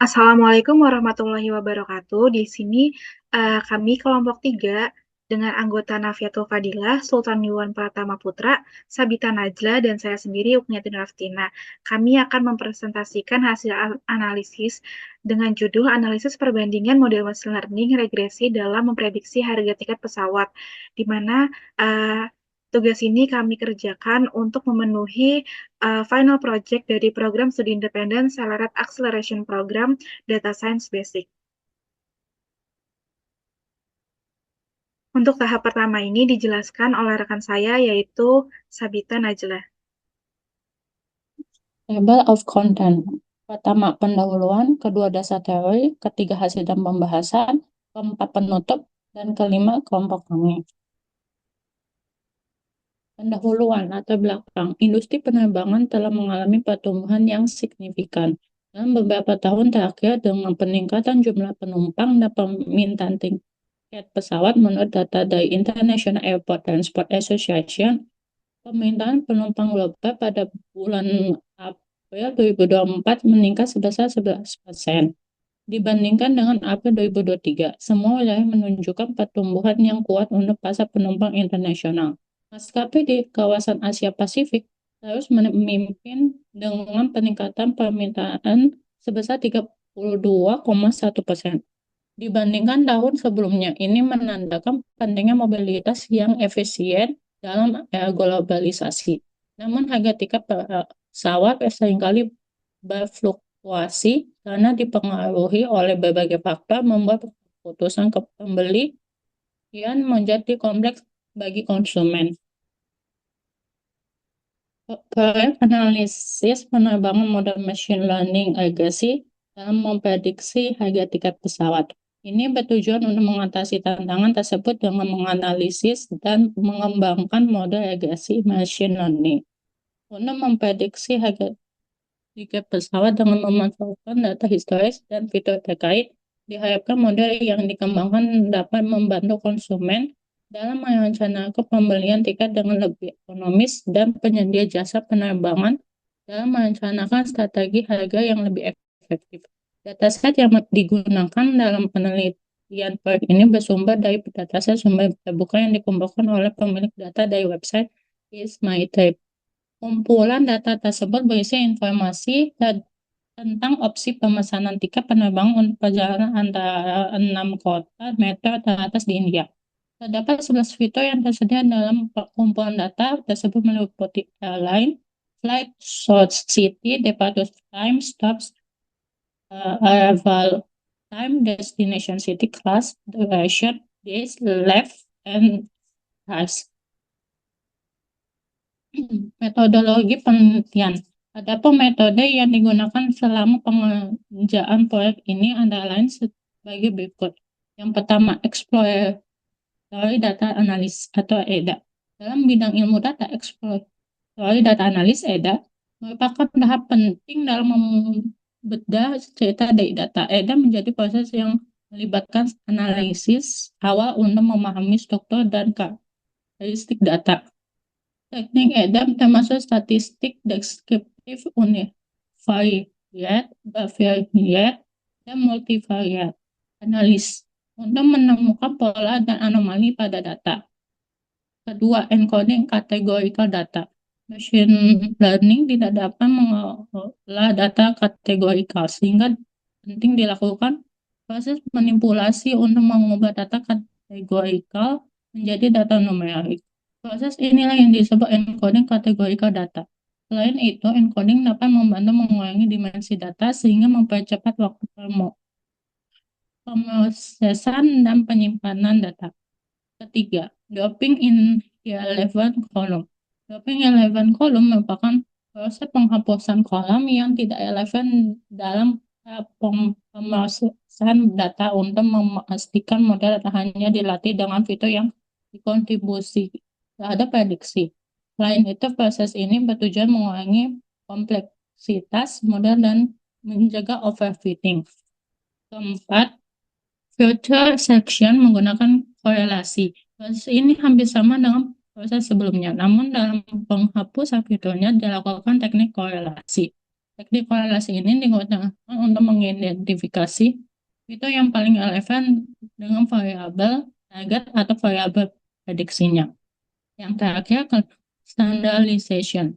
Assalamualaikum warahmatullahi wabarakatuh. Di sini kami kelompok 3 dengan anggota Nafiatul Fadilah, Sultan Yuwan Pratama Putra, Sabita Najla, dan saya sendiri Ukniatin Raftina. Kami akan mempresentasikan hasil analisis dengan judul Analisis Perbandingan Model Machine Learning Regresi dalam Memprediksi Harga Tiket Pesawat, di mana eh, tugas ini kami kerjakan untuk memenuhi final project dari program studi independen Accelerate Acceleration Program Data Science Basic. Untuk tahap pertama ini dijelaskan oleh rekan saya yaitu Sabita Najla. Table of content. Pertama, pendahuluan, kedua, dasar teori, ketiga, hasil dan pembahasan, keempat, penutup, dan kelima, kelompok kami. Pendahuluan atau belakang, industri penerbangan telah mengalami pertumbuhan yang signifikan dalam beberapa tahun terakhir dengan peningkatan jumlah penumpang dan permintaan tiket pesawat menurut data dari International Airport Transport Association. Permintaan penumpang global pada bulan April 2024 meningkat sebesar 11% dibandingkan dengan April 2023. Semua wilayah menunjukkan pertumbuhan yang kuat untuk pasar penumpang internasional. Maskapai di kawasan Asia Pasifik terus memimpin dengan peningkatan permintaan sebesar 32,1% dibandingkan tahun sebelumnya. Ini menandakan pentingnya mobilitas yang efisien dalam era globalisasi. Namun harga tiket pesawat seringkali berfluktuasi karena dipengaruhi oleh berbagai faktor membuat keputusan pembeli yang menjadi kompleks bagi konsumen. Proyek analisis penerbangan model machine learning agregasi dalam memprediksi harga tiket pesawat. Ini bertujuan untuk mengatasi tantangan tersebut dengan menganalisis dan mengembangkan model regresi machine learning. Untuk memprediksi harga tiket pesawat dengan memanfaatkan data historis dan fitur terkait, diharapkan model yang dikembangkan dapat membantu konsumen dalam merencanakan pembelian tiket dengan lebih ekonomis dan penyedia jasa penerbangan dalam merencanakan strategi harga yang lebih efektif. Dataset yang digunakan dalam penelitian proyek ini bersumber dari dataset sumber terbuka yang dikumpulkan oleh pemilik data dari website IsMyTrip. Kumpulan data tersebut berisi informasi tentang opsi pemesanan tiket penerbangan untuk perjalanan antara 6 kota metro teratas di India. Terdapat 11 fitur yang tersedia dalam kumpulan data tersebut meliputi airline, flight, source city, departure time, stops, arrival time, destination city, class, duration, days, left, and price. Metodologi penelitian. Adapun metode yang digunakan selama pengerjaan proyek ini antara lain sebagai berikut. Yang pertama, exploratory data analysis atau EDA. Dalam bidang ilmu data, exploratory data analysis (EDA) merupakan tahap penting dalam membedah cerita dari data. EDA menjadi proses yang melibatkan analisis awal untuk memahami struktur dan karakteristik data. Teknik EDAM termasuk statistik deskriptif univariat, bivariat, dan multivariat analis untuk menemukan pola dan anomali pada data. Kedua, encoding categorical data. Machine learning tidak dapat mengolah data kategorikal, sehingga penting dilakukan proses manipulasi untuk mengubah data kategorikal menjadi data numerik. Proses inilah yang disebut encoding kategorikal data. Selain itu, encoding dapat membantu mengurangi dimensi data sehingga mempercepat waktu pemrosesan dan penyimpanan data. Ketiga, dropping in irrelevant column. Dropping irrelevant column merupakan proses penghapusan kolom yang tidak relevan dalam pemrosesan data untuk memastikan model hanya dilatih dengan fitur yang dikontribusi terhadap prediksi. Selain itu, proses ini bertujuan mengurangi kompleksitas model dan menjaga overfitting. Keempat, filter section menggunakan korelasi. Proses ini hampir sama dengan proses sebelumnya, namun dalam penghapusan fiturnya dilakukan teknik korelasi. Teknik korelasi ini digunakan untuk mengidentifikasi itu yang paling relevan dengan variabel target atau variabel prediksinya. Yang terakhir, standardization.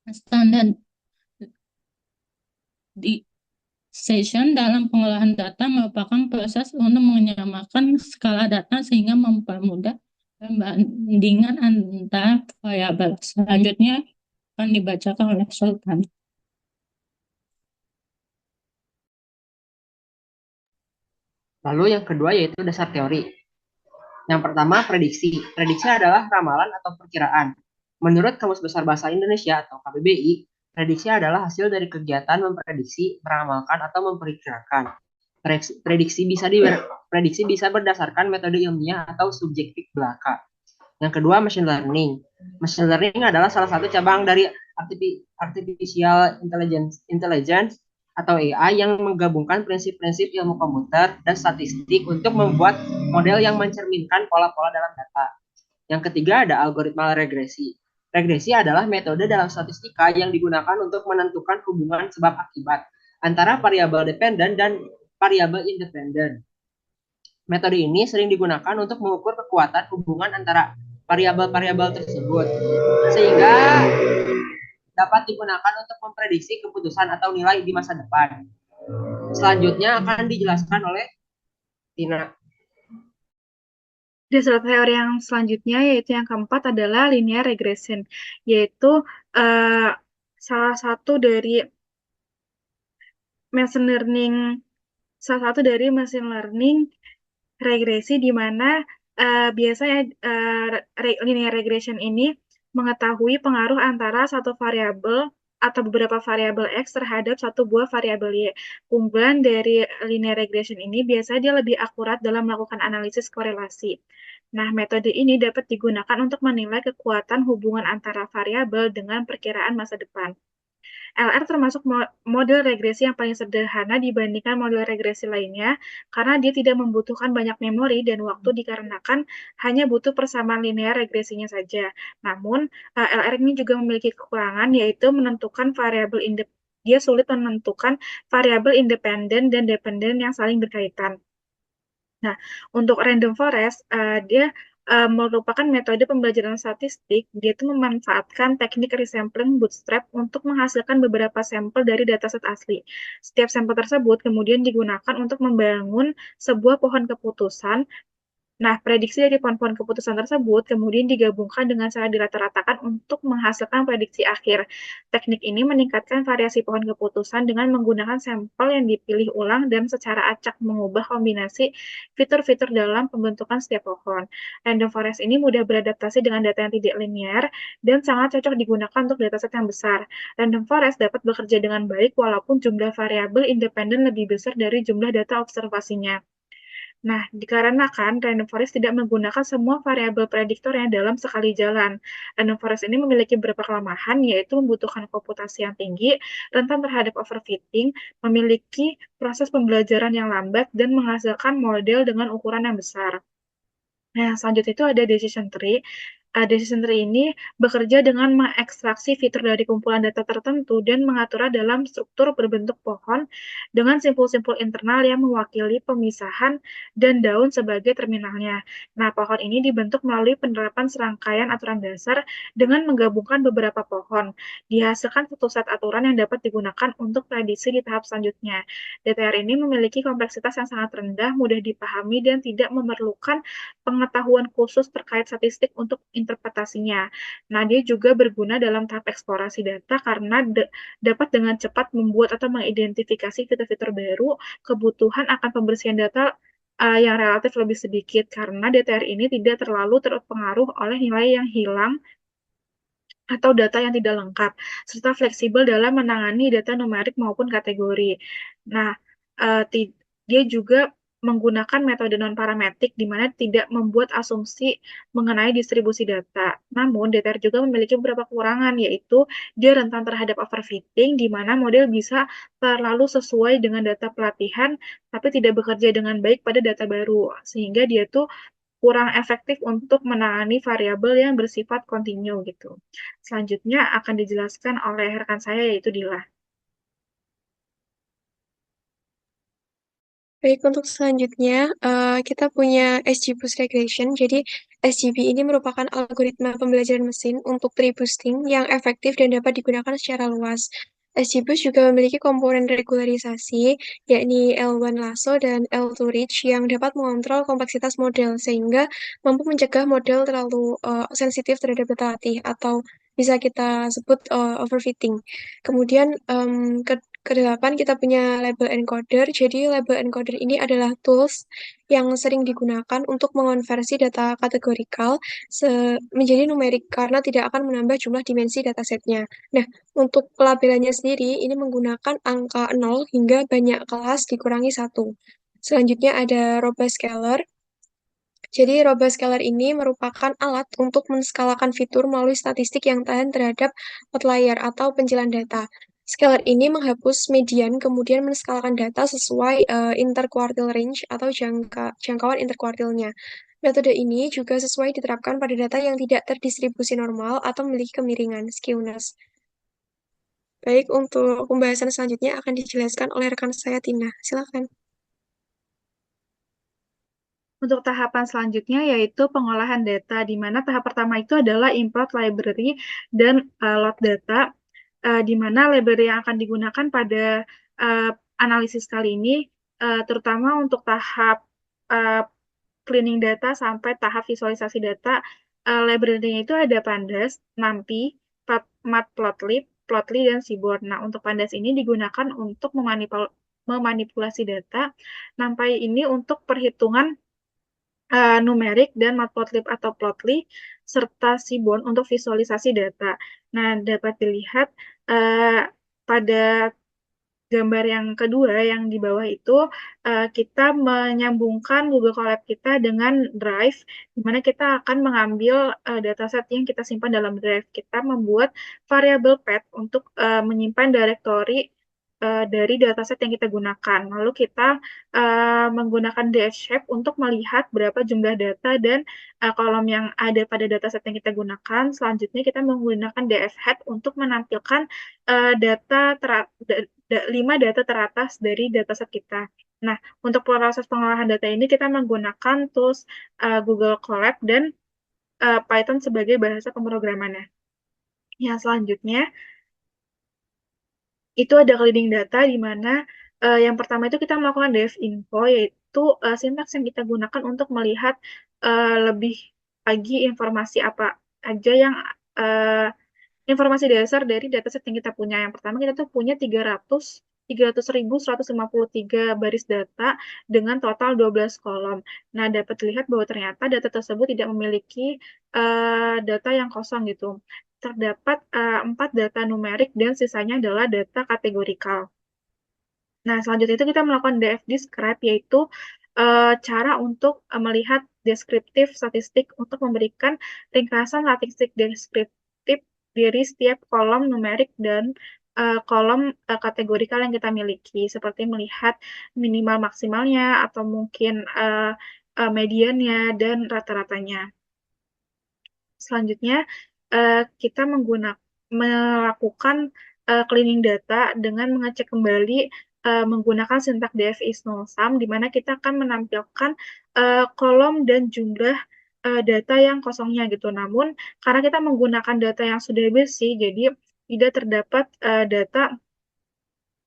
Standardization dalam pengolahan data merupakan proses untuk menyamakan skala data sehingga mempermudah perbandingan antar variabel. Selanjutnya akan dibacakan oleh Sultan. Lalu yang kedua yaitu dasar teori. Yang pertama, prediksi. Prediksi adalah ramalan atau perkiraan. Menurut Kamus Besar Bahasa Indonesia atau KBBI, prediksi adalah hasil dari kegiatan memprediksi, meramalkan, atau memperkirakan. Prediksi bisa berdasarkan metode ilmiah atau subjektif belaka. Yang kedua, machine learning. Machine learning adalah salah satu cabang dari artificial intelligence atau AI yang menggabungkan prinsip-prinsip ilmu komputer dan statistik untuk membuat model yang mencerminkan pola-pola dalam data. Yang ketiga ada algoritma regresi. Regresi adalah metode dalam statistika yang digunakan untuk menentukan hubungan sebab akibat antara variabel dependen dan variabel independen. Metode ini sering digunakan untuk mengukur kekuatan hubungan antara variabel-variabel tersebut, sehingga dapat digunakan untuk memprediksi keputusan atau nilai di masa depan. Selanjutnya akan dijelaskan oleh Tina. Dasar teori yang selanjutnya yaitu yang keempat adalah linear regression, yaitu salah satu dari machine learning regresi di mana biasanya linear regression ini mengetahui pengaruh antara satu variabel atau beberapa variabel X terhadap satu buah variabel Y. Keunggulan dari linear regression ini biasanya dia lebih akurat dalam melakukan analisis korelasi. Nah, metode ini dapat digunakan untuk menilai kekuatan hubungan antara variabel dengan perkiraan masa depan. LR termasuk model regresi yang paling sederhana dibandingkan model regresi lainnya karena dia tidak membutuhkan banyak memori dan waktu dikarenakan hanya butuh persamaan linear regresinya saja. Namun, LR ini juga memiliki kekurangan yaitu dia sulit menentukan variabel independen dan dependen yang saling berkaitan. Nah, untuk random forest, dia merupakan metode pembelajaran statistik. Dia itu memanfaatkan teknik resampling bootstrap untuk menghasilkan beberapa sampel dari dataset asli. Setiap sampel tersebut kemudian digunakan untuk membangun sebuah pohon keputusan. Nah, prediksi dari pohon-pohon keputusan tersebut kemudian digabungkan dengan cara dirata-ratakan untuk menghasilkan prediksi akhir. Teknik ini meningkatkan variasi pohon keputusan dengan menggunakan sampel yang dipilih ulang dan secara acak mengubah kombinasi fitur-fitur dalam pembentukan setiap pohon. Random forest ini mudah beradaptasi dengan data yang tidak linear dan sangat cocok digunakan untuk dataset yang besar. Random forest dapat bekerja dengan baik walaupun jumlah variabel independen lebih besar dari jumlah data observasinya. Nah, dikarenakan random forest tidak menggunakan semua variabel prediktor yang dalam sekali jalan. Random forest ini memiliki beberapa kelemahan, yaitu membutuhkan komputasi yang tinggi, rentan terhadap overfitting, memiliki proses pembelajaran yang lambat, dan menghasilkan model dengan ukuran yang besar. Nah, selanjutnya itu ada decision tree. Decision tree ini bekerja dengan mengekstraksi fitur dari kumpulan data tertentu dan mengaturnya dalam struktur berbentuk pohon dengan simpul-simpul internal yang mewakili pemisahan dan daun sebagai terminalnya. Nah, pohon ini dibentuk melalui penerapan serangkaian aturan dasar dengan menggabungkan beberapa pohon. Dihasilkan satu set aturan yang dapat digunakan untuk prediksi di tahap selanjutnya. DTR ini memiliki kompleksitas yang sangat rendah, mudah dipahami, dan tidak memerlukan pengetahuan khusus terkait statistik untuk interpretasinya. Nah, dia juga berguna dalam tahap eksplorasi data karena dapat dengan cepat membuat atau mengidentifikasi fitur-fitur baru, kebutuhan akan pembersihan data yang relatif lebih sedikit karena DTR ini tidak terlalu terpengaruh oleh nilai yang hilang atau data yang tidak lengkap, serta fleksibel dalam menangani data numerik maupun kategori. Nah, dia juga menggunakan metode non-parametrik di mana tidak membuat asumsi mengenai distribusi data. Namun, DTR juga memiliki beberapa kekurangan, yaitu dia rentan terhadap overfitting, di mana model bisa terlalu sesuai dengan data pelatihan, tapi tidak bekerja dengan baik pada data baru, sehingga dia tuh kurang efektif untuk menangani variabel yang bersifat kontinu gitu. Selanjutnya akan dijelaskan oleh rekan saya yaitu Dila. Baik, untuk selanjutnya, kita punya XGBoost Regression. Jadi, XGB ini merupakan algoritma pembelajaran mesin untuk tree boosting yang efektif dan dapat digunakan secara luas. XGBoost juga memiliki komponen regularisasi, yakni L1 lasso dan L2 ridge yang dapat mengontrol kompleksitas model, sehingga mampu mencegah model terlalu sensitif terhadap data latih, atau bisa kita sebut overfitting. Kemudian, kedelapan kita punya label encoder. Jadi label encoder ini adalah tools yang sering digunakan untuk mengonversi data kategorikal menjadi numerik karena tidak akan menambah jumlah dimensi datasetnya. Nah, untuk pelabelannya sendiri ini menggunakan angka 0 hingga banyak kelas dikurangi 1. Selanjutnya ada robust scaler. Jadi, robust scaler ini merupakan alat untuk menskalakan fitur melalui statistik yang tahan terhadap outlier atau pencilan data. Scaler ini menghapus median, kemudian menskalakan data sesuai interquartile range atau jangkauan interquartilnya. Metode ini juga sesuai diterapkan pada data yang tidak terdistribusi normal atau memiliki kemiringan, skewness. Baik, untuk pembahasan selanjutnya akan dijelaskan oleh rekan saya, Tina. Silakan. Untuk tahapan selanjutnya yaitu pengolahan data, di mana tahap pertama itu adalah import library dan load data, di mana library yang akan digunakan pada analisis kali ini, terutama untuk tahap cleaning data sampai tahap visualisasi data, library-nya itu ada Pandas, NumPy, Matplotlib, Plotly, dan Seaborn. Nah, untuk Pandas ini digunakan untuk memanipulasi data, NumPy ini untuk perhitungan numerik, dan Matplotlib atau Plotly serta Seaborn untuk visualisasi data. Nah, dapat dilihat pada gambar yang kedua yang di bawah itu, kita menyambungkan Google Colab kita dengan Drive, di mana kita akan mengambil dataset yang kita simpan dalam Drive. Kita membuat variabel path untuk menyimpan directory dari dataset yang kita gunakan. Lalu kita menggunakan dash shape untuk melihat berapa jumlah data dan kolom yang ada pada dataset yang kita gunakan. Selanjutnya kita menggunakan df head untuk menampilkan data 5 data teratas dari dataset kita. Nah, untuk proses pengolahan data ini kita menggunakan tools Google Colab dan Python sebagai bahasa pemrogramannya. Yang selanjutnya itu ada cleaning data, di mana yang pertama itu kita melakukan def info, yaitu sintaks yang kita gunakan untuk melihat lebih lagi informasi apa aja yang informasi dasar dari dataset yang kita punya. Yang pertama kita tuh punya 300.153 baris data dengan total 12 kolom. Nah, dapat dilihat bahwa ternyata data tersebut tidak memiliki data yang kosong gitu. Terdapat 4 data numerik dan sisanya adalah data kategorikal. Nah, selanjutnya itu kita melakukan DF describe, yaitu cara untuk melihat deskriptif statistik untuk memberikan ringkasan statistik deskriptif dari setiap kolom numerik dan kolom kategorikal yang kita miliki, seperti melihat minimal maksimalnya atau mungkin mediannya dan rata-ratanya. Selanjutnya, kita melakukan cleaning data dengan mengecek kembali menggunakan sintak df is null sum, di mana kita akan menampilkan kolom dan jumlah data yang kosongnya gitu. Namun, karena kita menggunakan data yang sudah bersih, jadi tidak terdapat data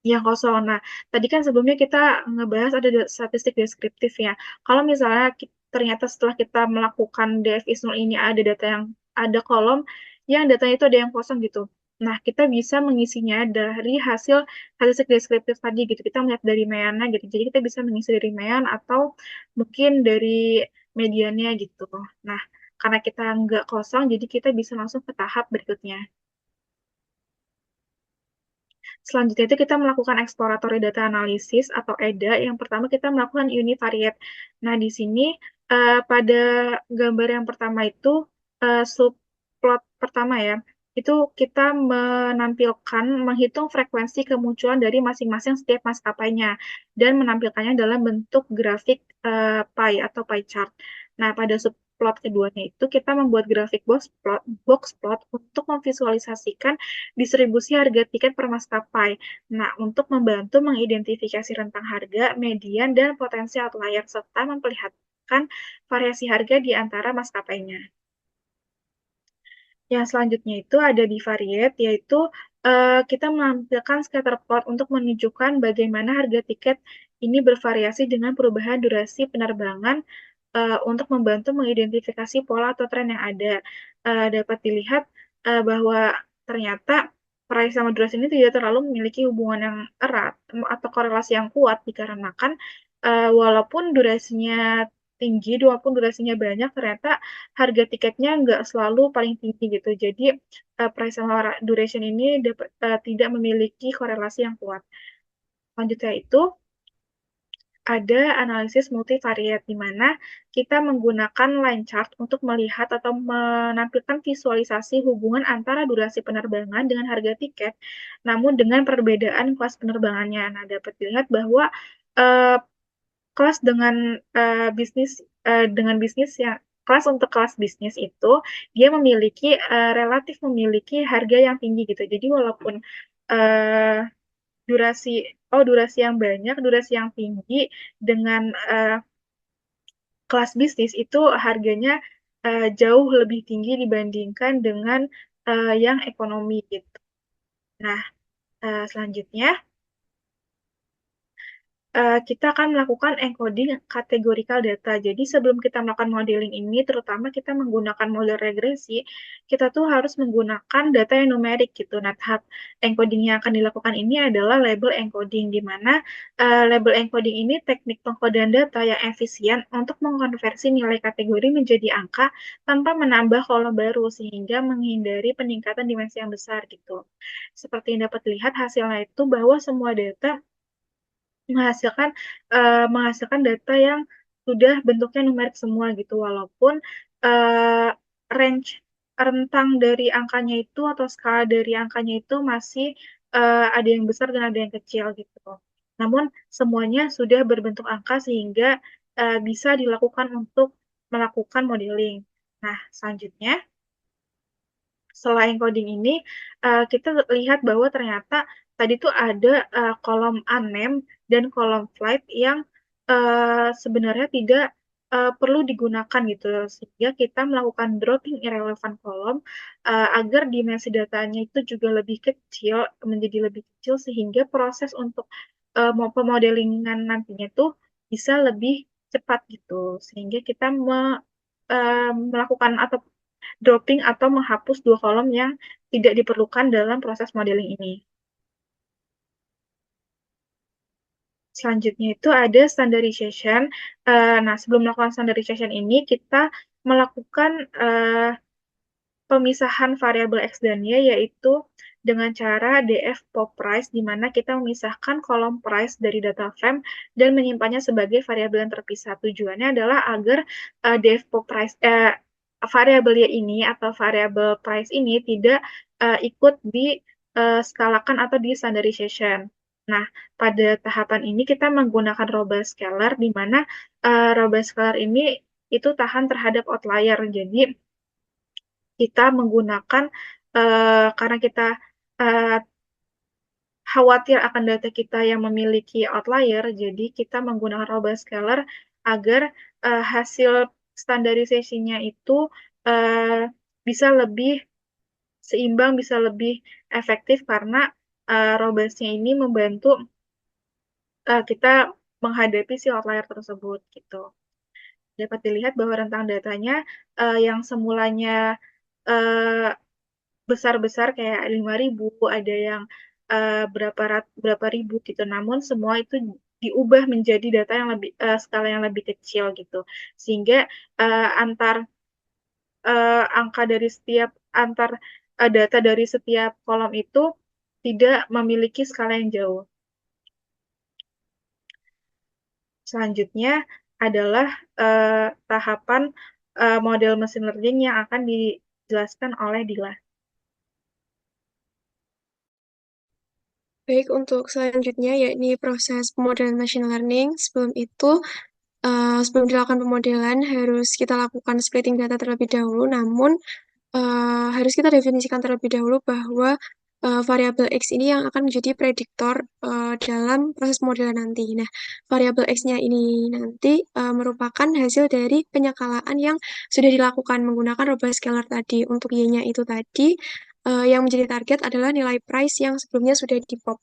yang kosong. Nah, tadi kan sebelumnya kita ngebahas ada statistik deskriptif ya. Kalau misalnya ternyata setelah kita melakukan df is null ini ada data yang ada kolom yang datanya itu ada yang kosong gitu. Nah, kita bisa mengisinya dari hasil statistik deskriptif tadi gitu. Kita melihat dari meannya gitu. Jadi kita bisa mengisi dari mean atau mungkin dari mediannya gitu. Nah, karena kita nggak kosong, jadi kita bisa langsung ke tahap berikutnya. Selanjutnya itu kita melakukan exploratory data analysis atau EDA. Yang pertama kita melakukan univariate. Nah, di sini pada gambar yang pertama itu subplot pertama ya, itu kita menghitung frekuensi kemunculan dari masing-masing setiap maskapainya dan menampilkannya dalam bentuk grafik pie atau pie chart. Nah, pada plot keduanya itu kita membuat grafik box plot untuk memvisualisasikan distribusi harga tiket per maskapai. Nah, untuk membantu mengidentifikasi rentang harga, median, dan potensi outlier, serta memperlihatkan variasi harga di antara maskapainya. Yang selanjutnya itu ada bivariate, yaitu kita menampilkan scatter plot untuk menunjukkan bagaimana harga tiket ini bervariasi dengan perubahan durasi penerbangan untuk membantu mengidentifikasi pola atau tren yang ada. Dapat dilihat bahwa ternyata price sama durasi ini tidak terlalu memiliki hubungan yang erat atau korelasi yang kuat dikarenakan walaupun durasinya tinggi, walaupun durasinya banyak, ternyata harga tiketnya nggak selalu paling tinggi gitu. Jadi price sama duration ini tidak memiliki korelasi yang kuat. Selanjutnya itu ada analisis multivariate di mana kita menggunakan line chart untuk melihat atau menampilkan visualisasi hubungan antara durasi penerbangan dengan harga tiket, namun dengan perbedaan kelas penerbangannya. Nah, dapat dilihat bahwa uh, kelas dengan bisnis yang kelas untuk kelas bisnis itu dia relatif memiliki harga yang tinggi gitu. Jadi walaupun uh, durasi durasi yang banyak, durasi yang tinggi dengan kelas bisnis itu harganya jauh lebih tinggi dibandingkan dengan yang ekonomi gitu. Nah, selanjutnya kita akan melakukan encoding kategorikal data. Jadi sebelum kita melakukan modeling ini, terutama kita menggunakan model regresi, kita tuh harus menggunakan data yang numerik gitu. Nah, tahap encoding yang akan dilakukan ini adalah label encoding, di mana label encoding ini teknik pengkodean data yang efisien untuk mengkonversi nilai kategori menjadi angka tanpa menambah kolom baru, sehingga menghindari peningkatan dimensi yang besar gitu. Seperti yang dapat dilihat hasilnya itu bahwa semua data menghasilkan menghasilkan data yang sudah bentuknya numerik semua gitu walaupun uh, range rentang dari angkanya itu atau skala dari angkanya itu masih ada yang besar dan ada yang kecil gitu. Namun semuanya sudah berbentuk angka sehingga bisa dilakukan untuk melakukan modeling. Nah, selanjutnya selain coding ini, kita lihat bahwa ternyata tadi tuh ada kolom unnamed dan kolom flight yang sebenarnya tidak perlu digunakan gitu, sehingga kita melakukan dropping irrelevant kolom agar dimensi datanya itu juga lebih kecil, menjadi lebih kecil, sehingga proses untuk mau pemodelingan nantinya tuh bisa lebih cepat gitu, sehingga kita melakukan atau dropping atau menghapus dua kolom yang tidak diperlukan dalam proses modeling ini. Selanjutnya itu ada standardization. Nah, sebelum melakukan standardization ini, kita melakukan pemisahan variabel X dan Y, yaitu dengan cara DF pop price, di mana kita memisahkan kolom price dari data frame dan menyimpannya sebagai variabel yang terpisah. Tujuannya adalah agar DF pop price variabel Y ini atau variabel price ini tidak ikut diskalakan atau di standardization. Nah, pada tahapan ini kita menggunakan robust scalar, di mana robust scalar ini itu tahan terhadap outlier. Jadi, kita menggunakan karena kita uh, khawatir akan data kita yang memiliki outlier, jadi kita menggunakan robust scalar agar hasil standarisasinya itu uh, bisa lebih seimbang, bisa lebih efektif karena robustnya ini membantu kita menghadapi si outlier tersebut gitu. Dapat dilihat bahwa rentang datanya yang semulanya uh, besar-besar kayak 5.000, ada yang berapa ribu gitu. Namun semua itu diubah menjadi data yang lebih skala yang lebih kecil gitu. Sehingga antar angka dari setiap antar data dari setiap kolom itu tidak memiliki skala yang jauh. Selanjutnya adalah tahapan model machine learning yang akan dijelaskan oleh Dila. Baik, untuk selanjutnya yakni proses pemodelan machine learning. Sebelum itu, sebelum dilakukan pemodelan harus kita lakukan splitting data terlebih dahulu, namun harus kita definisikan terlebih dahulu bahwa variabel X ini yang akan menjadi prediktor dalam proses pemodelan nanti. Nah, variabel X-nya ini nanti merupakan hasil dari penyekalaan yang sudah dilakukan menggunakan robust scalar tadi. Untuk Y-nya itu tadi, yang menjadi target adalah nilai price yang sebelumnya sudah di-pop.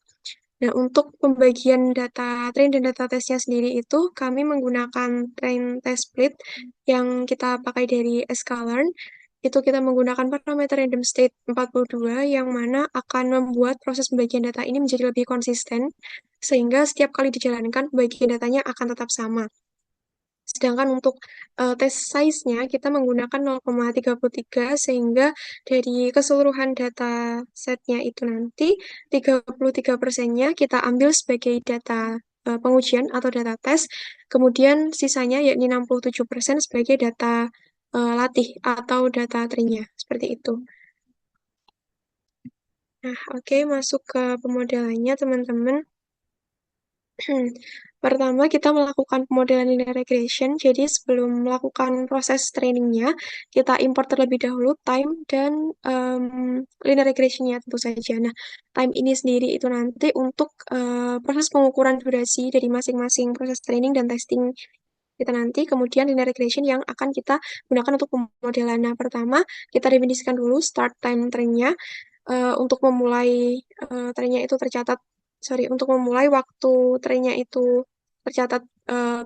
Nah, untuk pembagian data train dan data testnya sendiri itu kami menggunakan train test split yang kita pakai dari sklearn. Itu kita menggunakan parameter random state 42 yang mana akan membuat proses pembagian data ini menjadi lebih konsisten sehingga setiap kali dijalankan pembagian datanya akan tetap sama. Sedangkan untuk test size-nya kita menggunakan 0,33 sehingga dari keseluruhan data setnya itu nanti 33%-nya kita ambil sebagai data pengujian atau data tes, kemudian sisanya yakni 67% sebagai data latih atau data trainnya, seperti itu. Nah, oke, masuk ke pemodelannya teman-teman. Pertama, kita melakukan pemodelan linear regression. Jadi, sebelum melakukan proses trainingnya, kita import terlebih dahulu time dan linear regression-nya tentu saja. Nah, time ini sendiri itu nanti untuk proses pengukuran durasi dari masing-masing proses training dan testing kita nanti. Kemudian linear regression yang akan kita gunakan untuk pemodelan. Nah, pertama, kita definisikan dulu start time train-nya. Untuk memulai trainnya itu tercatat, untuk memulai waktu trainnya itu tercatat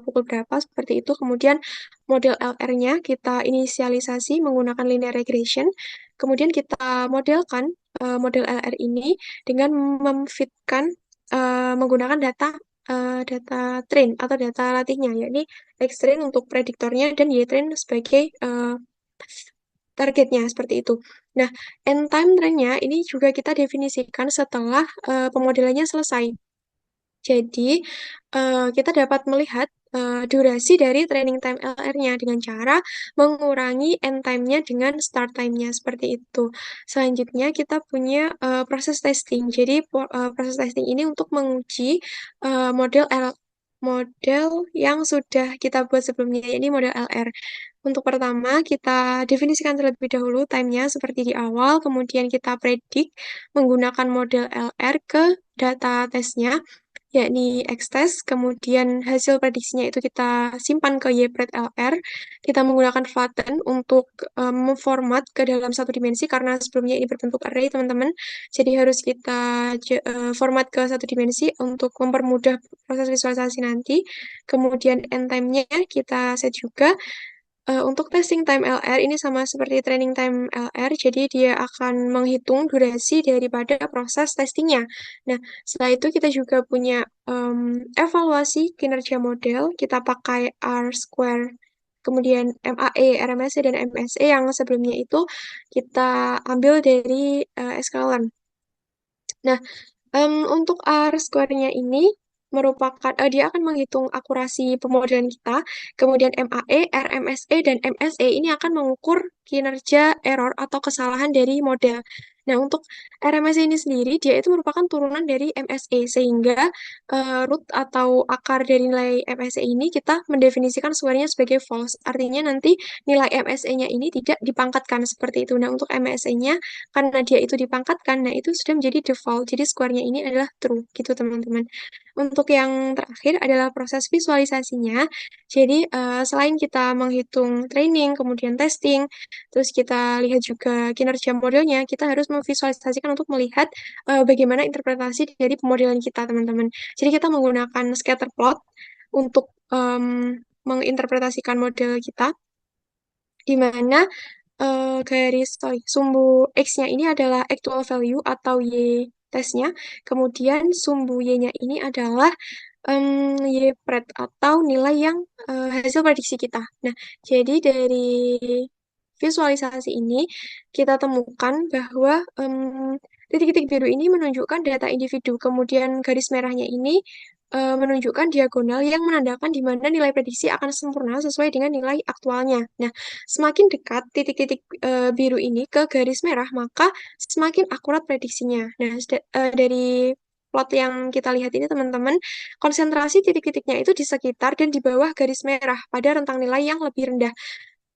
pukul berapa, seperti itu. Kemudian model LR-nya kita inisialisasi menggunakan linear regression. Kemudian kita modelkan model LR ini dengan memfitkan menggunakan data train atau data latihnya, yakni X train untuk prediktornya dan Y train sebagai targetnya, seperti itu. Nah, end time train-nya ini juga kita definisikan setelah pemodelannya selesai. Jadi, kita dapat melihat durasi dari training time LR-nya dengan cara mengurangi end time-nya dengan start time-nya, seperti itu. Selanjutnya, kita punya proses testing. Jadi, proses testing ini untuk menguji model yang sudah kita buat sebelumnya, ini model LR. Untuk pertama, kita definisikan terlebih dahulu time-nya seperti di awal, kemudian kita predik menggunakan model LR ke data testnya, yakni X-test, kemudian hasil prediksinya itu kita simpan ke YPRED LR, kita menggunakan flatten untuk memformat ke dalam satu dimensi, karena sebelumnya ini berbentuk array, teman-teman, jadi harus kita format ke satu dimensi untuk mempermudah proses visualisasi nanti. Kemudian end time-nya kita set juga. Untuk testing time LR ini sama seperti training time LR, jadi dia akan menghitung durasi daripada proses testingnya. Nah, setelah itu kita juga punya evaluasi kinerja model, kita pakai R-square, kemudian MAE, RMSE, dan MSE yang sebelumnya itu kita ambil dari sklearn. Nah, untuk R-square-nya ini merupakan dia akan menghitung akurasi pemodelan kita, kemudian MAE, RMSE, dan MSE ini akan mengukur kinerja error atau kesalahan dari model. Nah, untuk RMSE ini sendiri, dia itu merupakan turunan dari MSE, sehingga root atau akar dari nilai MSE ini kita mendefinisikan square-nya sebagai false. Artinya nanti nilai MSE-nya ini tidak dipangkatkan seperti itu. Nah, untuk MSE-nya, karena dia itu dipangkatkan, nah itu sudah menjadi default. Jadi square-nya ini adalah true, gitu teman-teman. Untuk yang terakhir adalah proses visualisasinya. Jadi selain kita menghitung training, kemudian testing, terus kita lihat juga kinerja modelnya, kita harus memvisualisasikan untuk melihat bagaimana interpretasi dari pemodelan kita, teman-teman. Jadi kita menggunakan scatter plot untuk menginterpretasikan model kita, di mana sumbu X-nya ini adalah actual value atau Y tesnya, kemudian sumbu Y-nya ini adalah Y pred atau nilai yang hasil prediksi kita. Nah, jadi dari visualisasi ini kita temukan bahwa titik-titik biru ini menunjukkan data individu, kemudian garis merahnya ini menunjukkan diagonal yang menandakan di mana nilai prediksi akan sempurna sesuai dengan nilai aktualnya. Nah, semakin dekat titik-titik biru ini ke garis merah, maka semakin akurat prediksinya. Nah, dari plot yang kita lihat ini teman-teman, konsentrasi titik-titiknya itu di sekitar dan di bawah garis merah pada rentang nilai yang lebih rendah.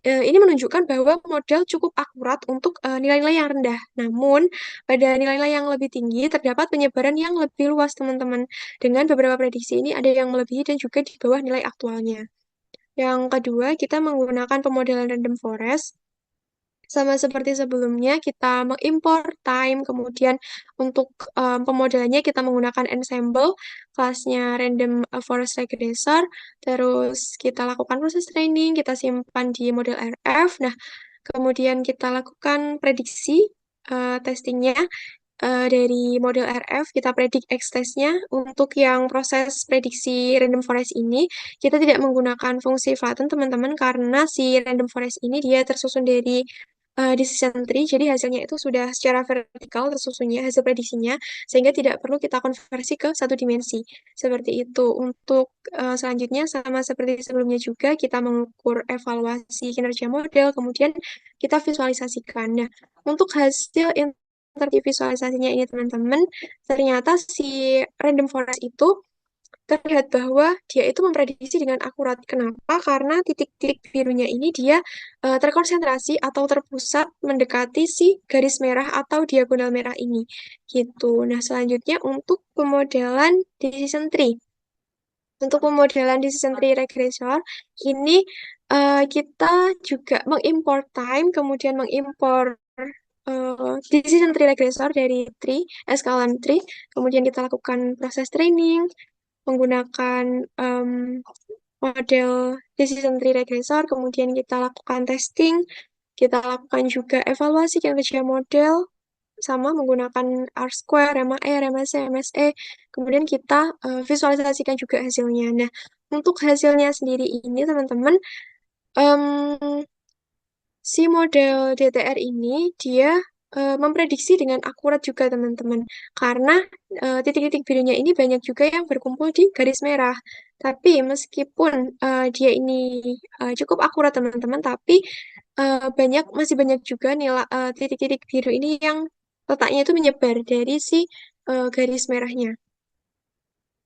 Ini menunjukkan bahwa model cukup akurat untuk nilai-nilai yang rendah. Namun, pada nilai-nilai yang lebih tinggi terdapat penyebaran yang lebih luas, teman-teman. Dengan beberapa prediksi ini ada yang melebihi dan juga di bawah nilai aktualnya. Yang kedua, kita menggunakan pemodelan random forest. Sama seperti sebelumnya, kita mengimpor time, kemudian untuk pemodelannya kita menggunakan ensemble, kelasnya random forest regressor, terus kita lakukan proses training, kita simpan di model RF, nah kemudian kita lakukan prediksi testingnya dari model RF, kita predik X-test-nya. Untuk yang proses prediksi random forest ini, kita tidak menggunakan fungsi flatten, teman-teman, karena si random forest ini dia tersusun dari decision tree, jadi hasilnya itu sudah secara vertikal tersusunnya, hasil prediksinya, sehingga tidak perlu kita konversi ke satu dimensi. Seperti itu. Untuk selanjutnya, sama seperti sebelumnya juga, kita mengukur evaluasi kinerja model, kemudian kita visualisasikan. Nah, untuk hasil interaktif visualisasinya ini teman-teman, ternyata si random forest itu terlihat bahwa dia itu memprediksi dengan akurat. Kenapa? Karena titik-titik birunya ini dia terkonsentrasi atau terpusat mendekati si garis merah atau diagonal merah ini. Gitu. Nah, selanjutnya untuk pemodelan decision tree. Untuk pemodelan decision tree regressor, ini kita juga mengimport time, kemudian mengimpor decision tree regressor dari tree, escalon tree, kemudian kita lakukan proses training menggunakan model decision tree regressor, kemudian kita lakukan testing, kita lakukan juga evaluasi kinerja model, sama menggunakan R-square, RMAE, RMSE, MSE, kemudian kita visualisasikan juga hasilnya. Nah, untuk hasilnya sendiri ini, teman-teman, si model DTR ini dia memprediksi dengan akurat juga teman-teman karena titik-titik birunya ini banyak juga yang berkumpul di garis merah. Tapi meskipun dia ini cukup akurat teman-teman, tapi masih banyak juga nilai titik-titik biru ini yang letaknya itu menyebar dari si garis merahnya.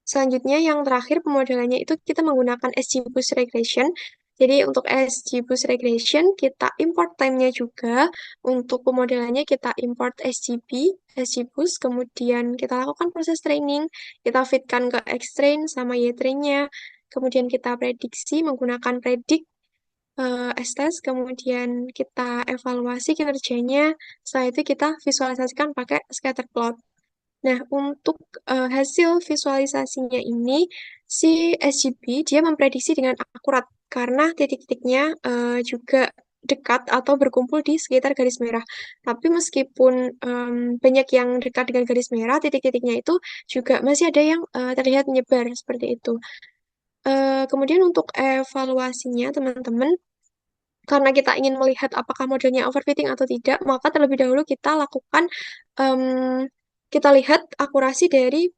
Selanjutnya yang terakhir pemodelannya itu kita menggunakan SGBoost regression. Jadi untuk SGBoost regression kita import time-nya juga. Untuk pemodelannya kita import SGBoost, kemudian kita lakukan proses training, kita fitkan ke X-train sama Y-train-nya. Kemudian kita prediksi menggunakan predict S-test, kemudian kita evaluasi kinerjanya. Setelah itu kita visualisasikan pakai scatter plot. Nah, untuk hasil visualisasinya ini, si SGB dia memprediksi dengan akurat karena titik-titiknya juga dekat atau berkumpul di sekitar garis merah. Tapi meskipun banyak yang dekat dengan garis merah, titik-titiknya itu juga masih ada yang terlihat menyebar seperti itu. Kemudian untuk evaluasinya, teman-teman, karena kita ingin melihat apakah modelnya overfitting atau tidak, maka terlebih dahulu kita lakukan kita lihat akurasi dari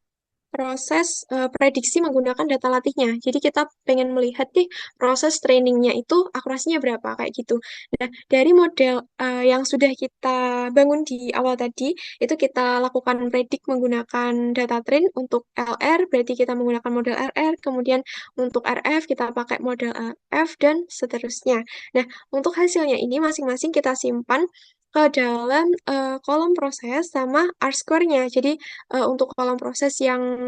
proses prediksi menggunakan data latihnya. Jadi kita pengen melihat nih proses trainingnya itu akurasinya berapa kayak gitu. Nah, dari model yang sudah kita bangun di awal tadi, itu kita lakukan predik menggunakan data train untuk LR, berarti kita menggunakan model RR, kemudian untuk RF kita pakai model F, dan seterusnya. Nah, untuk hasilnya ini masing-masing kita simpan ke dalam kolom proses sama R-square-nya. Jadi untuk kolom proses yang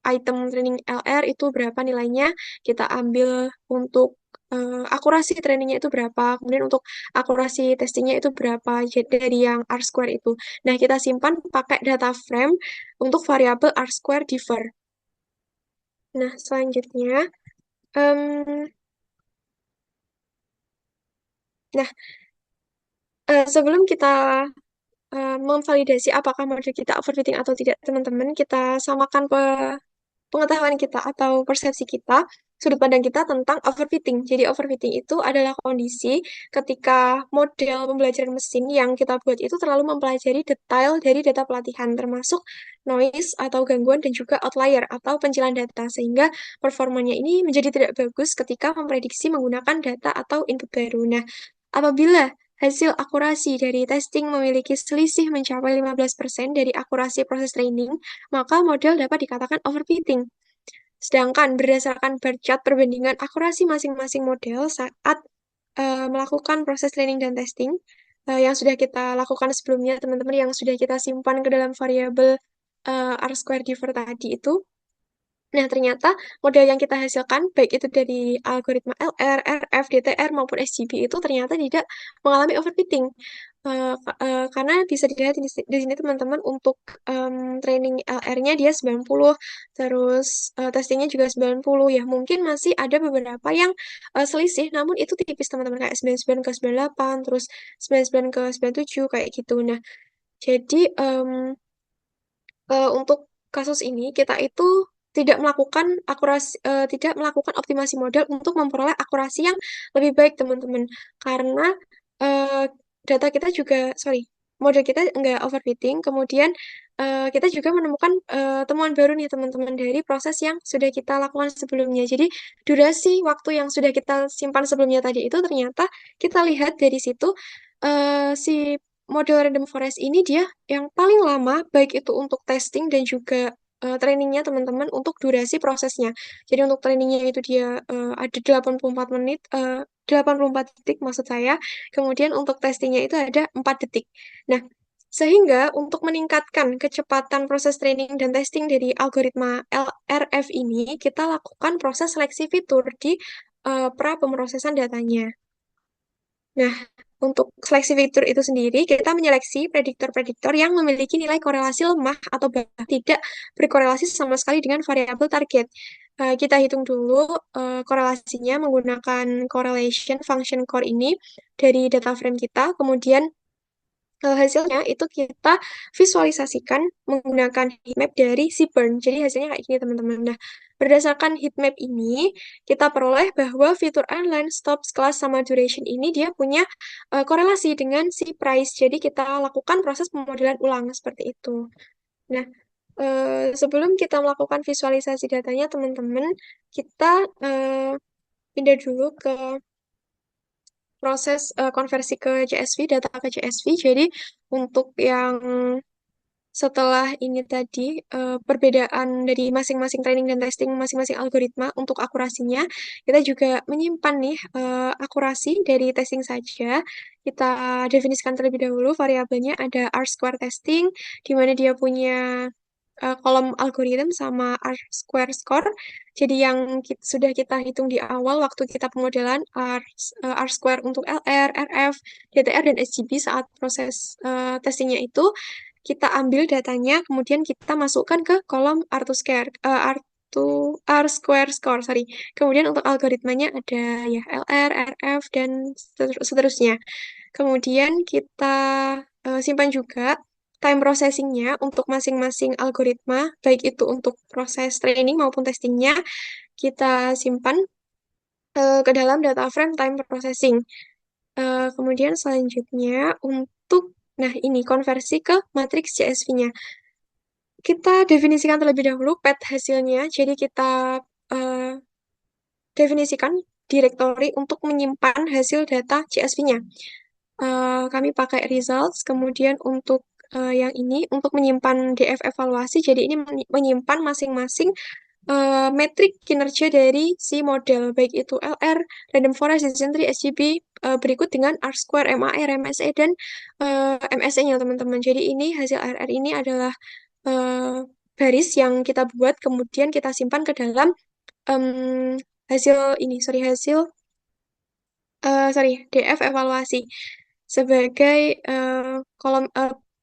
item training LR itu berapa nilainya, kita ambil untuk akurasi trainingnya itu berapa, kemudian untuk akurasi testingnya itu berapa dari yang R-square itu. Nah, kita simpan pakai data frame untuk variabel R-square differ. Nah, selanjutnya, sebelum kita memvalidasi apakah model kita overfitting atau tidak, teman-teman, kita samakan pengetahuan kita atau persepsi kita, sudut pandang kita tentang overfitting. Jadi overfitting itu adalah kondisi ketika model pembelajaran mesin yang kita buat itu terlalu mempelajari detail dari data pelatihan, termasuk noise atau gangguan dan juga outlier atau pencilan data, sehingga performanya ini menjadi tidak bagus ketika memprediksi menggunakan data atau input baru. Nah, apabila hasil akurasi dari testing memiliki selisih mencapai 15% dari akurasi proses training, maka model dapat dikatakan overfitting. Sedangkan berdasarkan bar chart perbandingan akurasi masing-masing model saat melakukan proses training dan testing, yang sudah kita lakukan sebelumnya, teman-teman, yang sudah kita simpan ke dalam variabel R-square diver tadi itu. Nah, ternyata model yang kita hasilkan, baik itu dari algoritma LR, RF, DTR, maupun SGB itu ternyata tidak mengalami overfitting. Karena bisa dilihat di sini teman-teman, untuk training LR-nya dia 90, terus testingnya juga 90 ya. Mungkin masih ada beberapa yang selisih, namun itu tipis teman-teman, kayak 99 ke 98, terus 99 ke 97, kayak gitu. Nah, jadi untuk kasus ini kita itu tidak melakukan optimasi model untuk memperoleh akurasi yang lebih baik, teman-teman, karena eh, data kita juga, model kita enggak overfitting. Kemudian kita juga menemukan temuan baru nih, teman-teman, dari proses yang sudah kita lakukan sebelumnya. Jadi durasi waktu yang sudah kita simpan sebelumnya tadi itu ternyata kita lihat dari situ, si model random forest ini dia yang paling lama, baik itu untuk testing dan juga trainingnya, teman-teman, untuk durasi prosesnya. Jadi untuk trainingnya itu dia ada 84 menit, 84 detik maksud saya. Kemudian untuk testingnya itu ada 4 detik. Nah, sehingga untuk meningkatkan kecepatan proses training dan testing dari algoritma LRF ini, kita lakukan proses seleksi fitur di pra pemrosesan datanya. Nah, untuk seleksi fitur itu sendiri, kita menyeleksi prediktor-prediktor yang memiliki nilai korelasi lemah atau bahkan tidak berkorelasi sama sekali dengan variabel target. Kita hitung dulu korelasinya menggunakan correlation function core ini dari data frame kita, kemudian hasilnya itu kita visualisasikan menggunakan heatmap dari Seaborn. Jadi hasilnya kayak gini, teman-teman. Nah, berdasarkan heatmap ini, kita peroleh bahwa fitur align, stops, class, sama duration ini dia punya korelasi dengan si price. Jadi kita lakukan proses pemodelan ulang seperti itu. Nah, sebelum kita melakukan visualisasi datanya, teman-teman, kita pindah dulu ke proses konversi ke CSV, data ke CSV. Jadi untuk yang setelah ini tadi, perbedaan dari masing-masing training dan testing masing-masing algoritma untuk akurasinya, kita juga menyimpan nih akurasi dari testing saja. Kita definisikan terlebih dahulu variabelnya, ada R-square testing, di mana dia punya kolom algoritma sama R-square score. Jadi yang sudah kita hitung di awal waktu kita pemodelan R-square untuk LR, RF, DTR, dan SGB saat proses testingnya itu, kita ambil datanya, kemudian kita masukkan ke kolom R-square score, sorry. Kemudian untuk algoritmanya ada ya LR, RF, dan seterusnya. Kemudian kita simpan juga time processing-nya untuk masing-masing algoritma, baik itu untuk proses training maupun testingnya, kita simpan ke dalam data frame time processing. Kemudian selanjutnya untuk, nah ini konversi ke matriks CSV-nya. Kita definisikan terlebih dahulu path hasilnya, jadi kita eh, definisikan directory untuk menyimpan hasil data CSV-nya. Kami pakai results, kemudian untuk yang ini untuk menyimpan DF evaluasi, jadi ini menyimpan masing-masing metrik kinerja dari si model, baik itu LR, random forest, decision tree, SGB, berikut dengan R-square, MAR, MSE, dan MSE-nya, teman-teman. Jadi ini hasil RR ini adalah baris yang kita buat, kemudian kita simpan ke dalam DF evaluasi sebagai kolom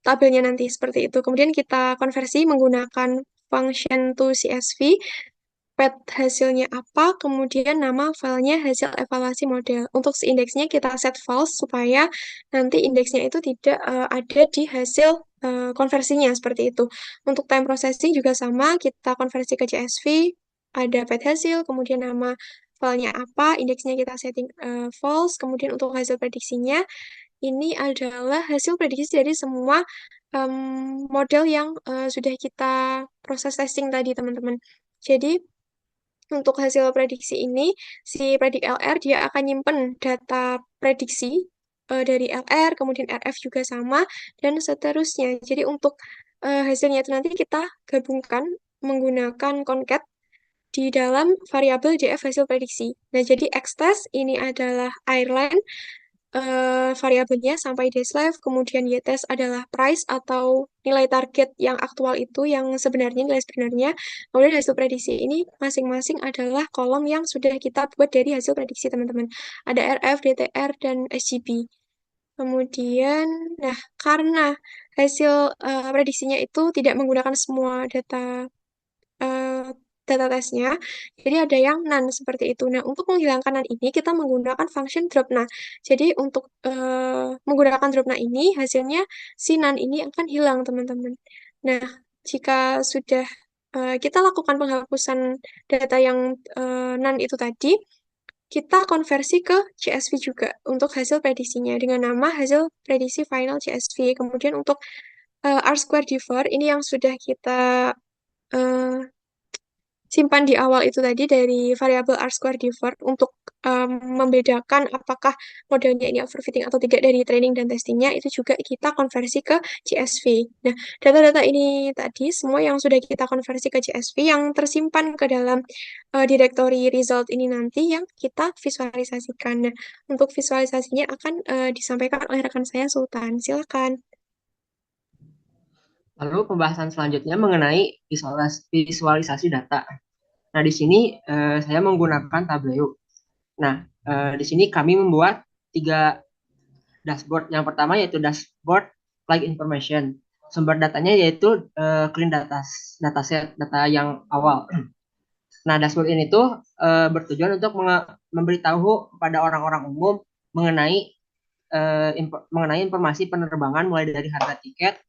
tabelnya nanti seperti itu. Kemudian kita konversi menggunakan function to CSV, path hasilnya apa, kemudian nama filenya hasil evaluasi model. Untuk si indeksnya kita set false supaya nanti indeksnya itu tidak ada di hasil konversinya seperti itu. Untuk time processing juga sama, kita konversi ke CSV, ada path hasil, kemudian nama filenya apa, indeksnya kita setting false, kemudian untuk hasil prediksinya, ini adalah hasil prediksi dari semua model yang sudah kita proses testing tadi, teman-teman. Jadi, untuk hasil prediksi ini, si predik LR dia akan nyimpen data prediksi dari LR, kemudian RF juga sama, dan seterusnya. Jadi untuk hasilnya itu nanti kita gabungkan menggunakan concat di dalam variabel DF hasil prediksi. Nah, jadi X-test ini adalah airline, variabelnya sampai deslive, kemudian Y-test adalah price atau nilai target yang aktual itu, yang sebenarnya, nilai sebenarnya. Kemudian hasil prediksi ini masing-masing adalah kolom yang sudah kita buat dari hasil prediksi, teman-teman. Ada RF, DTR, dan SGB. Kemudian, nah, karena hasil prediksinya itu tidak menggunakan semua eh, data testnya, jadi ada yang none seperti itu. Nah, untuk menghilangkan none ini kita menggunakan function drop. Nah, jadi untuk menggunakan drop nah ini hasilnya si none ini akan hilang, teman-teman. Nah, jika sudah kita lakukan penghapusan data yang none itu tadi, kita konversi ke CSV juga untuk hasil prediksinya dengan nama hasil prediksi final CSV. Kemudian untuk R square differ ini yang sudah kita eh, simpan di awal itu tadi dari variabel R square differ untuk membedakan apakah modelnya ini overfitting atau tidak dari training dan testingnya, itu juga kita konversi ke CSV. Nah, data-data ini tadi semua yang sudah kita konversi ke CSV yang tersimpan ke dalam directory result ini nanti yang kita visualisasikan. Nah, untuk visualisasinya akan disampaikan oleh rekan saya Sultan. Silakan. Lalu pembahasan selanjutnya mengenai visualisasi data. Nah, di sini saya menggunakan Tableau. Nah, di sini kami membuat 3 dashboard. Yang pertama yaitu dashboard flag information. Sumber datanya yaitu clean dataset, data yang awal. Nah, dashboard ini tuh bertujuan untuk memberitahu kepada orang-orang umum mengenai informasi penerbangan mulai dari harga tiket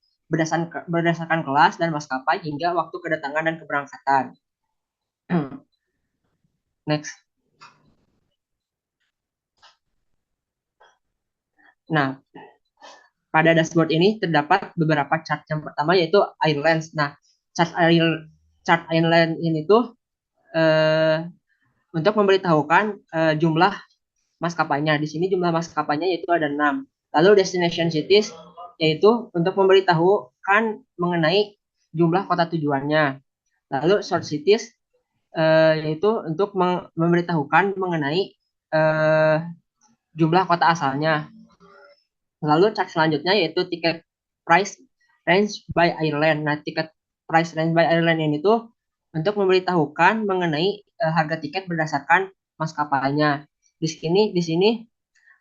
berdasarkan kelas dan maskapai hingga waktu kedatangan dan keberangkatan. Next. Nah, pada dashboard ini terdapat beberapa chart. Yang pertama yaitu airlines. Nah, chart airline ini tuh untuk memberitahukan jumlah maskapainya. Di sini jumlah maskapainya yaitu ada 6. Lalu destination cities yaitu untuk memberitahukan mengenai jumlah kota tujuannya. Lalu source cities yaitu untuk memberitahukan mengenai jumlah kota asalnya. Lalu chart selanjutnya yaitu tiket price range by airline. Nah, tiket price range by airline ini tuh untuk memberitahukan mengenai harga tiket berdasarkan maskapainya. Di sini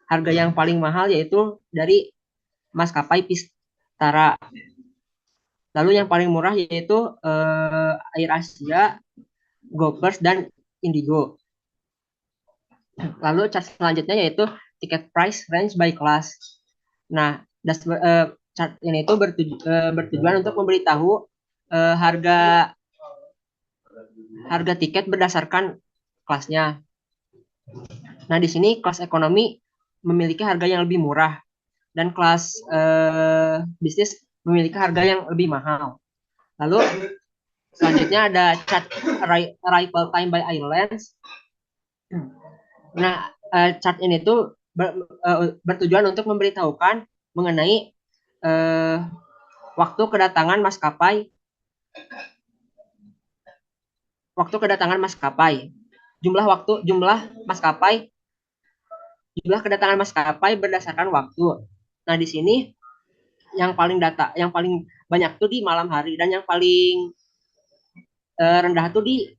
harga yang paling mahal yaitu dari maskapai Vistara. Lalu yang paling murah yaitu AirAsia, GoFirst, dan Indigo. Lalu chart selanjutnya yaitu tiket price range by class. Nah, chart ini itu bertujuan untuk memberitahu harga tiket berdasarkan kelasnya. Nah, di sini kelas ekonomi memiliki harga yang lebih murah dan kelas bisnis memiliki harga yang lebih mahal. Lalu selanjutnya ada chart arrival time by airlines. Nah, chart ini tuh bertujuan untuk memberitahukan mengenai waktu kedatangan maskapai, jumlah kedatangan maskapai berdasarkan waktu. Nah, di sini yang paling banyak tuh di malam hari dan yang paling rendah tuh di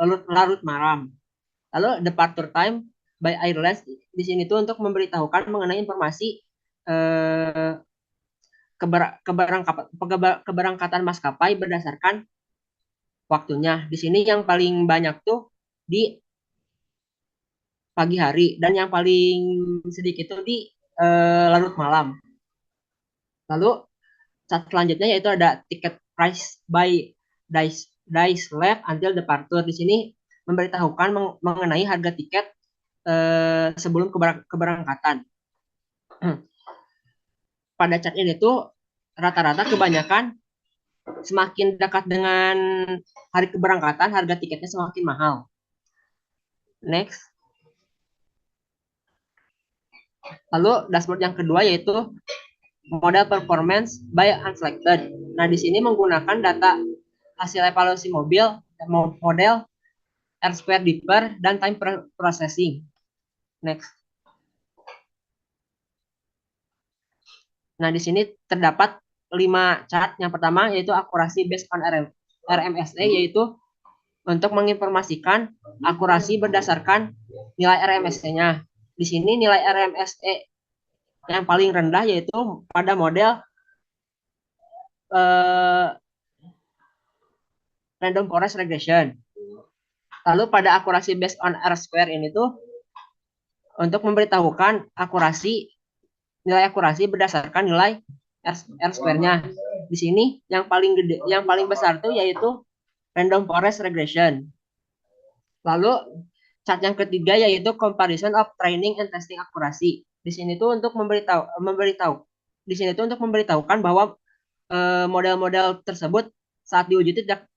larut malam. Lalu departure time by airlines di sini tuh untuk memberitahukan mengenai informasi keberangkatan maskapai berdasarkan waktunya. Di sini yang paling banyak tuh di pagi hari dan yang paling sedikit tuh di larut malam. Lalu chart selanjutnya yaitu ada ticket price by days left until departure. Di sini memberitahukan mengenai harga tiket sebelum keberangkatan. Pada chart ini tuh rata-rata kebanyakan semakin dekat dengan hari keberangkatan, harga tiketnya semakin mahal. Next. Lalu dashboard yang kedua yaitu model performance by unselected. Nah, di sini menggunakan data hasil evaluasi model, R-square deeper, dan time processing. Next. Nah, di sini terdapat 5 chart. Yang pertama yaitu akurasi based on RMSE, yaitu untuk menginformasikan akurasi berdasarkan nilai RMSE-nya. Di sini nilai RMSE yang paling rendah yaitu pada model random forest regression. Lalu pada akurasi based on R-square ini tuh untuk memberitahukan nilai akurasi berdasarkan nilai R-square-nya. Di sini yang paling besar tuh yaitu random forest regression. Lalu chart yang ketiga yaitu comparison of training and testing accuracy. Di sini tuh untuk di sini tuh untuk memberitahukan bahwa model-model tersebut saat diuji tidak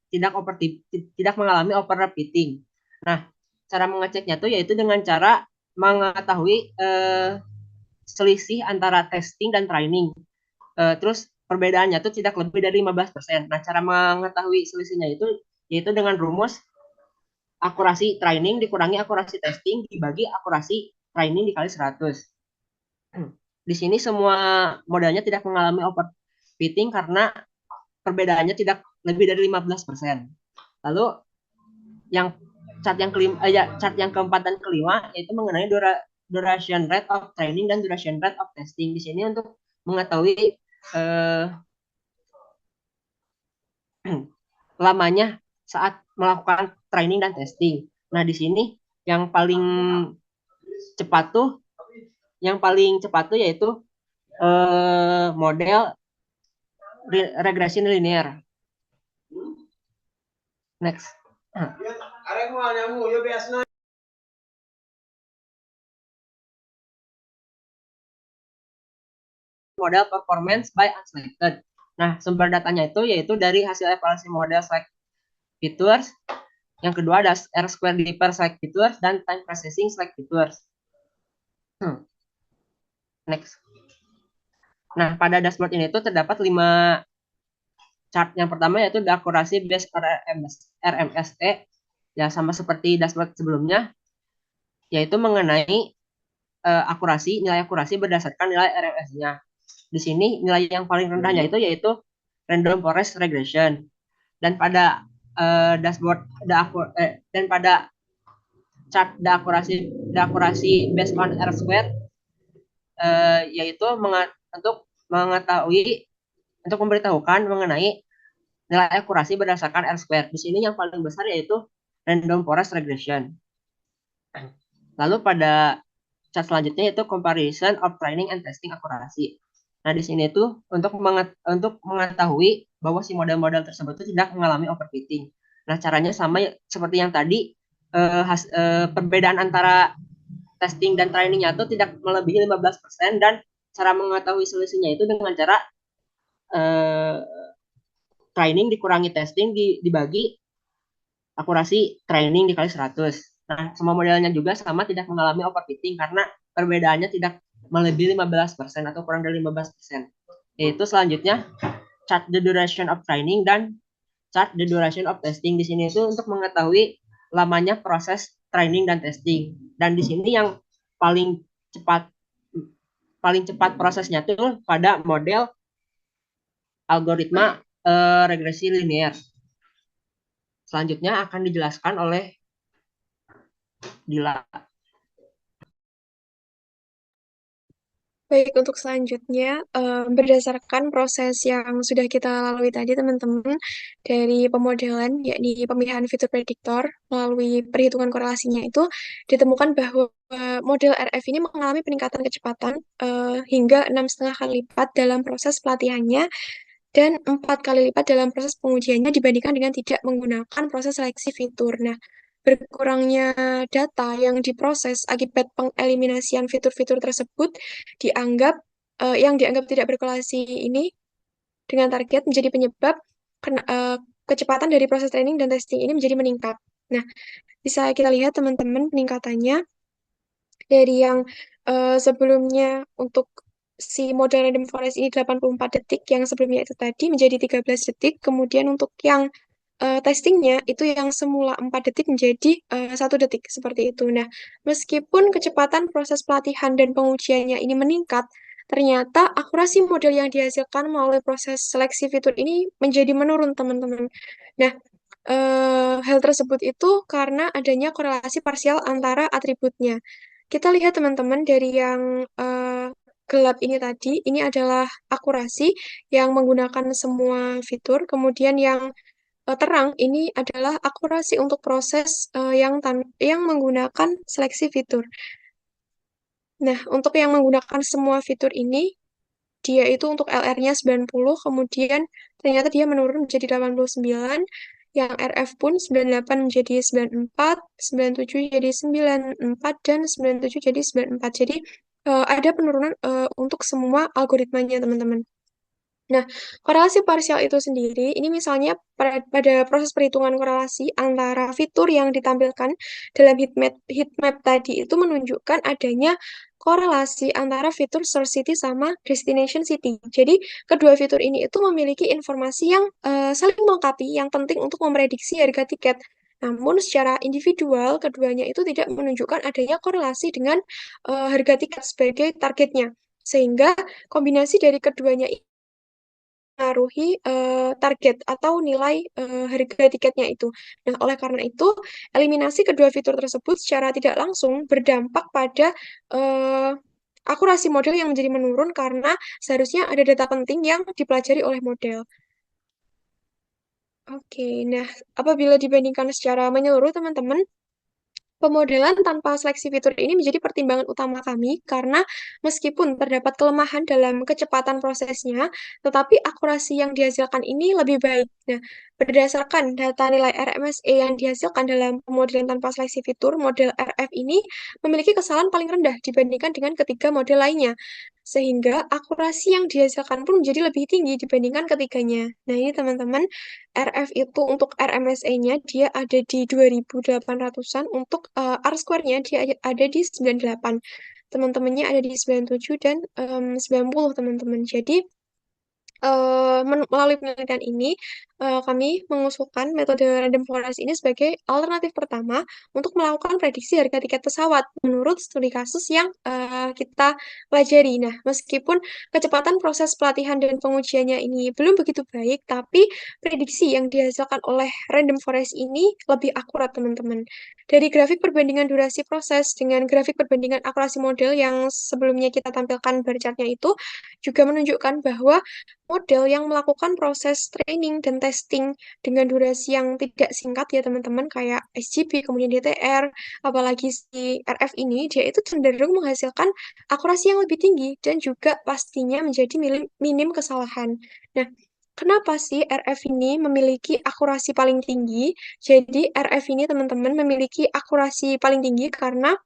mengalami overrepeating. Nah, cara mengeceknya tuh yaitu dengan cara mengetahui selisih antara testing dan training. Terus perbedaannya tuh tidak lebih dari 15%. Nah, cara mengetahui selisihnya itu yaitu dengan rumus akurasi training dikurangi akurasi testing dibagi akurasi training dikali 100. Di sini semua modelnya tidak mengalami overfitting karena perbedaannya tidak lebih dari 15%. Lalu yang chart yang keempat dan kelima yaitu mengenai duration rate of training dan duration rate of testing. Di sini untuk mengetahui lamanya saat melakukan training dan testing. Nah, di sini yang paling cepat tuh yaitu model regression linear. Next. Model performance by unselected. Nah, sumber datanya itu yaitu dari hasil evaluasi model select features. Yang kedua ada R-square deeper select features dan time processing select features. Next. Nah, pada dashboard ini tuh terdapat 5 chart. Yang pertama yaitu akurasi based on RMSE, ya sama seperti dashboard sebelumnya, yaitu mengenai nilai akurasi berdasarkan nilai RMS-nya. Di sini nilai yang paling rendahnya itu yaitu random forest regression. Dan pada dashboard dan pada chart akurasi based on R-square yaitu untuk memberitahukan mengenai nilai akurasi berdasarkan R-square. Di sini yang paling besar yaitu random forest regression. Lalu pada chart selanjutnya yaitu comparison of training and testing akurasi. Nah, di sini itu untuk mengetahui bahwa si model-model tersebut itu tidak mengalami overfitting. Nah, caranya sama seperti yang tadi, perbedaan antara testing dan trainingnya itu tidak melebihi 15% dan cara mengetahui selisihnya itu dengan cara training dikurangi testing dibagi akurasi training dikali 100. Nah, semua modelnya juga sama tidak mengalami overfitting karena perbedaannya tidak melebihi 15% atau kurang dari 15%. Yaitu selanjutnya chart the duration of training dan chart the duration of testing. Di sini itu untuk mengetahui lamanya proses training dan testing. Dan di sini yang paling cepat prosesnya itu pada model algoritma regresi linear. Selanjutnya akan dijelaskan oleh Dila. Baik, untuk selanjutnya, berdasarkan proses yang sudah kita lalui tadi, teman-teman, dari pemodelan, yakni pemilihan fitur prediktor melalui perhitungan korelasinya itu, ditemukan bahwa model RF ini mengalami peningkatan kecepatan hingga 6,5 kali lipat dalam proses pelatihannya dan 4 kali lipat dalam proses pengujiannya dibandingkan dengan tidak menggunakan proses seleksi fitur. Nah, berkurangnya data yang diproses akibat pengeliminasian fitur-fitur tersebut yang dianggap tidak berkorelasi ini dengan target menjadi penyebab kecepatan dari proses training dan testing ini menjadi meningkat. Nah, bisa kita lihat teman-teman peningkatannya dari yang sebelumnya untuk si model random forest ini 84 detik, yang sebelumnya itu tadi menjadi 13 detik, kemudian untuk yang testingnya itu yang semula 4 detik menjadi 1 detik, seperti itu. Nah, meskipun kecepatan proses pelatihan dan pengujiannya ini meningkat, ternyata akurasi model yang dihasilkan melalui proses seleksi fitur ini menjadi menurun, teman-teman. Nah, hal tersebut itu karena adanya korelasi parsial antara atributnya. Kita lihat teman-teman dari yang gelap ini tadi, ini adalah akurasi yang menggunakan semua fitur, kemudian yang terang ini adalah akurasi untuk proses yang menggunakan seleksi fitur. Nah, untuk yang menggunakan semua fitur ini, dia itu untuk LR-nya 90, kemudian ternyata dia menurun menjadi 89, yang RF pun 98 menjadi 94, 97 jadi 94, dan 97 jadi 94. Jadi, ada penurunan untuk semua algoritmanya, teman-teman. Nah, korelasi parsial itu sendiri, ini misalnya pada proses perhitungan korelasi antara fitur yang ditampilkan dalam heatmap tadi itu menunjukkan adanya korelasi antara fitur source city sama destination city. Jadi, kedua fitur ini itu memiliki informasi yang saling melengkapi, yang penting untuk memprediksi harga tiket. Namun, secara individual, keduanya itu tidak menunjukkan adanya korelasi dengan harga tiket sebagai targetnya. Sehingga kombinasi dari keduanya mempengaruhi target atau nilai harga tiketnya itu. Nah, oleh karena itu, eliminasi kedua fitur tersebut secara tidak langsung berdampak pada eh, akurasi model yang menjadi menurun karena seharusnya ada data penting yang dipelajari oleh model. Oke, nah apabila dibandingkan secara menyeluruh, teman-teman, pemodelan tanpa seleksi fitur ini menjadi pertimbangan utama kami karena meskipun terdapat kelemahan dalam kecepatan prosesnya, tetapi akurasi yang dihasilkan ini lebih baik. Nah, berdasarkan data nilai RMSE yang dihasilkan dalam pemodelan tanpa seleksi fitur, model RF ini memiliki kesalahan paling rendah dibandingkan dengan ketiga model lainnya. Sehingga akurasi yang dihasilkan pun menjadi lebih tinggi dibandingkan ketiganya. Nah, ini teman-teman, RF itu untuk RMSE-nya dia ada di 2800-an, untuk R-square-nya dia ada di 98. Teman-temannya ada di 97 dan 90, teman-teman. Jadi melalui penelitian ini, kami mengusulkan metode random forest ini sebagai alternatif pertama untuk melakukan prediksi harga tiket pesawat menurut studi kasus yang kita pelajari. Nah, meskipun kecepatan proses pelatihan dan pengujiannya ini belum begitu baik, tapi prediksi yang dihasilkan oleh random forest ini lebih akurat, teman-teman. Dari grafik perbandingan durasi proses dengan grafik perbandingan akurasi model yang sebelumnya kita tampilkan bar chart-nya itu juga menunjukkan bahwa model yang melakukan proses training dan testing dengan durasi yang tidak singkat ya teman-teman, kayak SGP, kemudian DTR, apalagi si RF ini, dia itu cenderung menghasilkan akurasi yang lebih tinggi dan juga pastinya menjadi minim kesalahan. Nah, kenapa sih RF ini memiliki akurasi paling tinggi? Jadi RF ini teman-teman memiliki akurasi paling tinggi karena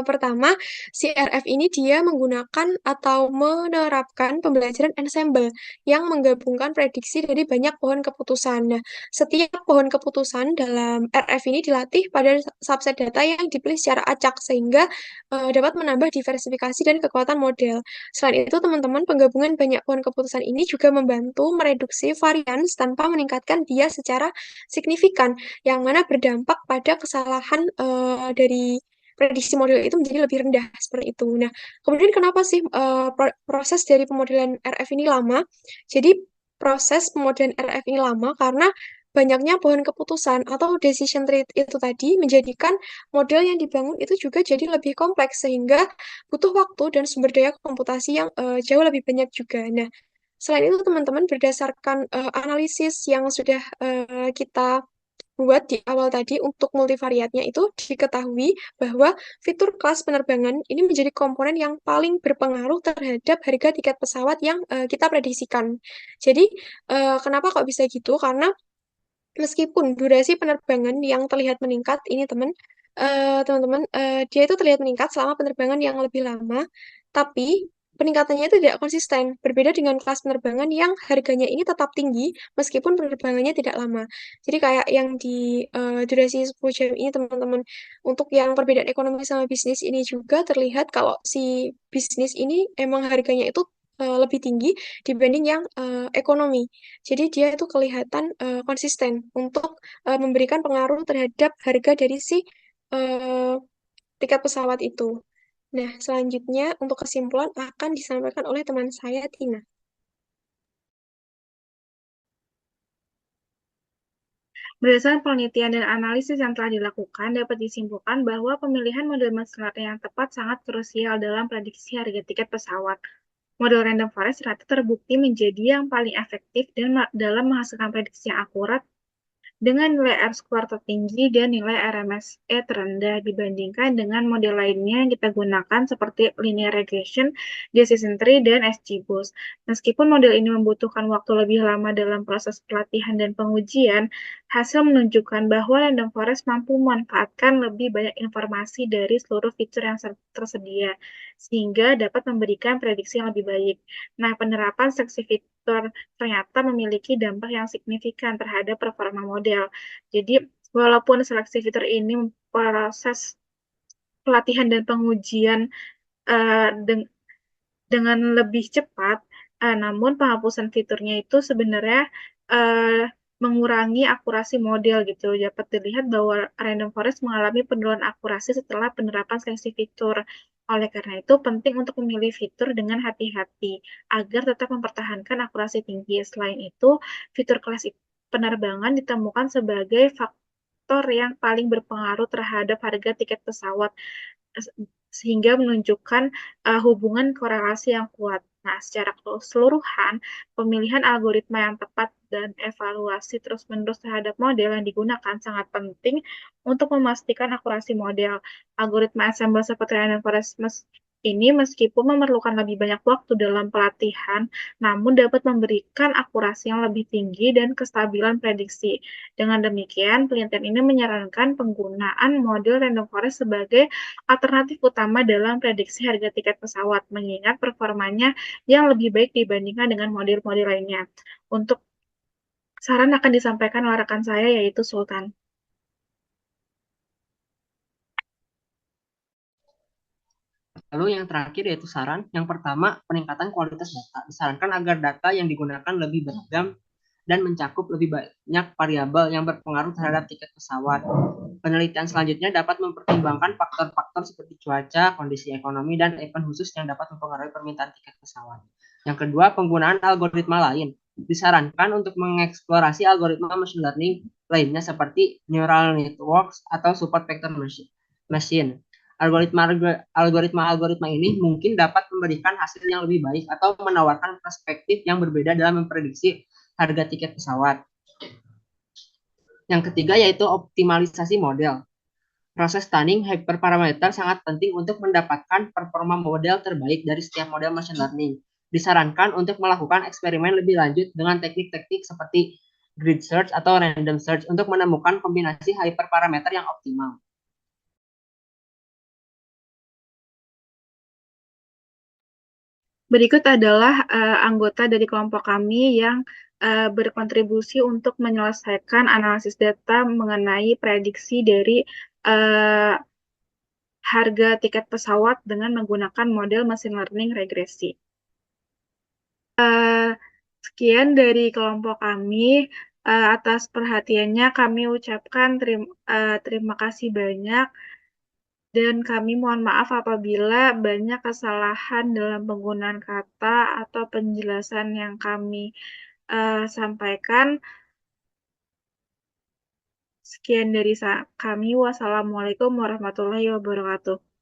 pertama, si RF ini dia menggunakan atau menerapkan pembelajaran ensemble yang menggabungkan prediksi dari banyak pohon keputusan. Nah, setiap pohon keputusan dalam RF ini dilatih pada subset data yang dipilih secara acak sehingga dapat menambah diversifikasi dan kekuatan model. Selain itu, teman-teman, penggabungan banyak pohon keputusan ini juga membantu mereduksi varians tanpa meningkatkan bias secara signifikan, yang mana berdampak pada kesalahan dari prediksi model itu menjadi lebih rendah seperti itu. Nah, kemudian kenapa sih proses dari pemodelan RF ini lama? Jadi proses pemodelan RF ini lama karena banyaknya pohon keputusan atau decision tree itu tadi menjadikan model yang dibangun itu juga jadi lebih kompleks sehingga butuh waktu dan sumber daya komputasi yang jauh lebih banyak juga. Nah, selain itu teman-teman, berdasarkan analisis yang sudah kita buat di awal tadi untuk multivariatnya itu diketahui bahwa fitur kelas penerbangan ini menjadi komponen yang paling berpengaruh terhadap harga tiket pesawat yang kita prediksikan. Jadi, kenapa kok bisa gitu? Karena meskipun durasi penerbangan yang terlihat meningkat, ini teman-teman, dia itu terlihat meningkat selama penerbangan yang lebih lama, tapi peningkatannya itu tidak konsisten. Berbeda dengan kelas penerbangan yang harganya ini tetap tinggi meskipun penerbangannya tidak lama. Jadi kayak yang di durasi 10 jam ini teman-teman. Untuk yang perbedaan ekonomi sama bisnis ini juga terlihat kalau si bisnis ini emang harganya itu lebih tinggi dibanding yang ekonomi. Jadi dia itu kelihatan konsisten untuk memberikan pengaruh terhadap harga dari si eh, tiket pesawat itu. Nah, selanjutnya untuk kesimpulan akan disampaikan oleh teman saya, Tina. Berdasarkan penelitian dan analisis yang telah dilakukan, dapat disimpulkan bahwa pemilihan model mesin learning yang tepat sangat krusial dalam prediksi harga tiket pesawat. Model random forest ternyata terbukti menjadi yang paling efektif dan dalam menghasilkan prediksi yang akurat dengan nilai R-square tertinggi dan nilai RMSE terendah dibandingkan dengan model lainnya yang kita gunakan seperti linear regression, decision tree, dan XGBoost. Meskipun model ini membutuhkan waktu lebih lama dalam proses pelatihan dan pengujian, hasil menunjukkan bahwa random forest mampu memanfaatkan lebih banyak informasi dari seluruh fitur yang tersedia, sehingga dapat memberikan prediksi yang lebih baik. Nah, penerapan seleksi fitur ternyata memiliki dampak yang signifikan terhadap performa model. Jadi, walaupun seleksi fitur ini proses pelatihan dan pengujian uh, dengan lebih cepat, namun penghapusan fiturnya itu sebenarnya uh, mengurangi akurasi model gitu. Dapat dilihat bahwa Random Forest mengalami penurunan akurasi setelah penerapan seleksi fitur. Oleh karena itu, penting untuk memilih fitur dengan hati-hati agar tetap mempertahankan akurasi tinggi. Selain itu, fitur kelas penerbangan ditemukan sebagai faktor yang paling berpengaruh terhadap harga tiket pesawat sehingga menunjukkan hubungan korelasi yang kuat. Nah, secara keseluruhan, pemilihan algoritma yang tepat dan evaluasi terus-menerus terhadap model yang digunakan sangat penting untuk memastikan akurasi model. Algoritma ensemble seperti Random Forest ini meskipun memerlukan lebih banyak waktu dalam pelatihan, namun dapat memberikan akurasi yang lebih tinggi dan kestabilan prediksi. Dengan demikian, penelitian ini menyarankan penggunaan model Random Forest sebagai alternatif utama dalam prediksi harga tiket pesawat, mengingat performanya yang lebih baik dibandingkan dengan model-model lainnya. Untuk saran akan disampaikan oleh rekan saya, yaitu Sultan. Lalu yang terakhir yaitu saran. Yang pertama, peningkatan kualitas data. Disarankan agar data yang digunakan lebih beragam dan mencakup lebih banyak variabel yang berpengaruh terhadap tiket pesawat. Penelitian selanjutnya dapat mempertimbangkan faktor-faktor seperti cuaca, kondisi ekonomi, dan event khusus yang dapat mempengaruhi permintaan tiket pesawat. Yang kedua, penggunaan algoritma lain. Disarankan untuk mengeksplorasi algoritma machine learning lainnya seperti neural networks atau support vector machine. Algoritma ini mungkin dapat memberikan hasil yang lebih baik atau menawarkan perspektif yang berbeda dalam memprediksi harga tiket pesawat. Yang ketiga yaitu optimalisasi model. Proses tuning hyperparameter sangat penting untuk mendapatkan performa model terbaik dari setiap model machine learning. Disarankan untuk melakukan eksperimen lebih lanjut dengan teknik-teknik seperti grid search atau random search untuk menemukan kombinasi hyperparameter yang optimal. Berikut adalah anggota dari kelompok kami yang berkontribusi untuk menyelesaikan analisis data mengenai prediksi dari harga tiket pesawat dengan menggunakan model machine learning regresi. Sekian dari kelompok kami. Atas perhatiannya kami ucapkan terima kasih banyak. Dan kami mohon maaf apabila banyak kesalahan dalam penggunaan kata atau penjelasan yang kami sampaikan. Sekian dari kami. Wassalamualaikum warahmatullahi wabarakatuh.